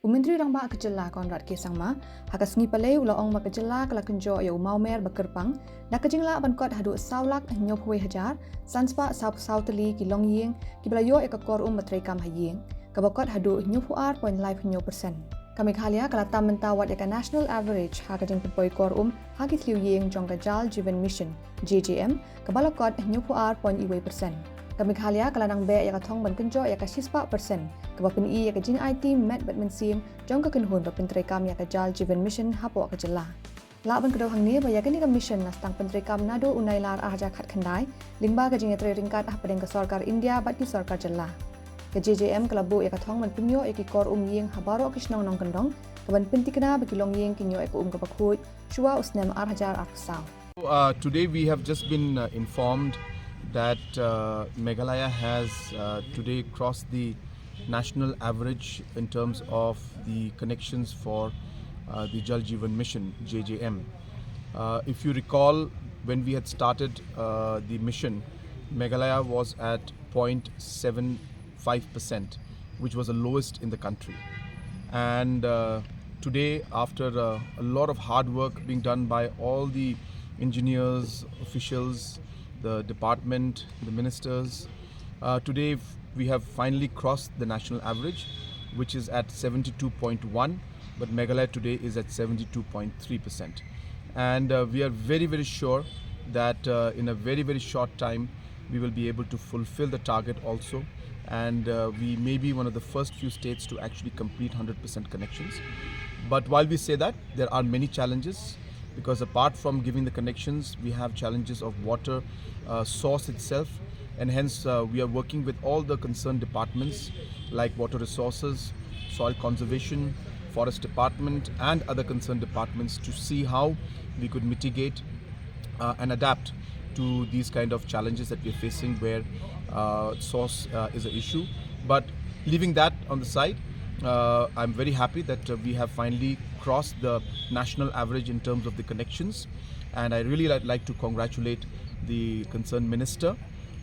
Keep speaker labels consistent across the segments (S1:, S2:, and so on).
S1: Umentri rang ba ke Jylla Konrad Kesangma, hakas ngi palei ula ong ba ke Jylla kala Kynjoh ya umau mer bekerpang, nak ke Jingla ban kot haduh saulak nyophui hajar, sanspa sauteli ki long Iing, ki belayo ya ke kor matrai kam Iing, ka bakot haduh nyophuar point live 9%. Ka Meghalaya kala tam mentawat ya ke national average ha ke jingpynpoi kor ha ki thliu Iing jong ka jingpynpoi mission JJM, ka balakot nyophuar point 1%. Ka Meghalaya kala nang be ya ka thong ban Kynjoh ya ka 6%, ka bapin I ya ka jing IT met bat mensim jong ka kenhun bapin trekam ya ka jingpynpoi mission hapo ka Jylla. La ban kedo hang ni ba ya ka ni ka mission nas tang pentrekam nado unai lar arja khat khandai, lingba ka jing tre ringkat ah padeng ka sarkar India bat ki sarkar Jylla. Ka JJM kala bu ya ka thong ban pinyo ya ki kor Iing habaro kisnong nong kendong, ka ban pintikna ba ki long Iing kinyo ya ka ka bakhuj, shua usnem arhajar arsaw.
S2: Today we have just been informed that Meghalaya has today crossed the national average in terms of the connections for the Jal mission JJM. If you recall, when we had started the mission, Meghalaya was at 0.75%, which was the lowest in the country. And today, after a lot of hard work being done by all the engineers, officials, the department, the ministers, today we have finally crossed the national average, which is at 72.1, but Meghalaya today is at 72.3%. And we are very, very sure that in a very, very short time, we will be able to fulfill the target also. And we may be one of the first few states to actually complete 100% connections. But while we say that, there are many challenges, because apart from giving the connections, we have challenges of water source itself, and hence we are working with all the concerned departments like water resources, soil conservation, forest department and other concerned departments to see how we could mitigate and adapt to these kind of challenges that we are facing where source is an issue. But leaving that on the side, I'm very happy that we have finally crossed the national average in terms of the connections, and I really like to congratulate the concerned minister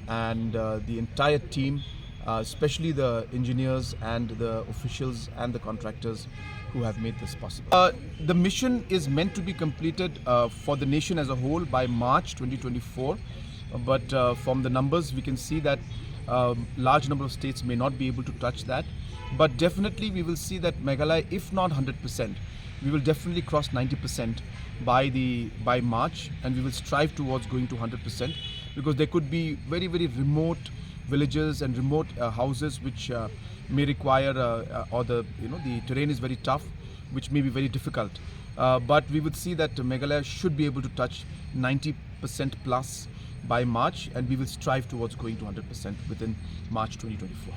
S2: and the entire team, especially the engineers and the officials and the contractors who have made this possible. The mission is meant to be completed for the nation as a whole by March 2024, but from the numbers we can see that large number of states may not be able to touch that. But definitely we will see that Meghalaya, if not 100%, we will definitely cross 90% by March, and we will strive towards going to 100%, because there could be very, very remote villages and remote houses which may require or the terrain is very tough, which may be very difficult. But we would see that Meghalaya should be able to touch 90% plus by March, and we will strive towards going to 100% within March 2024.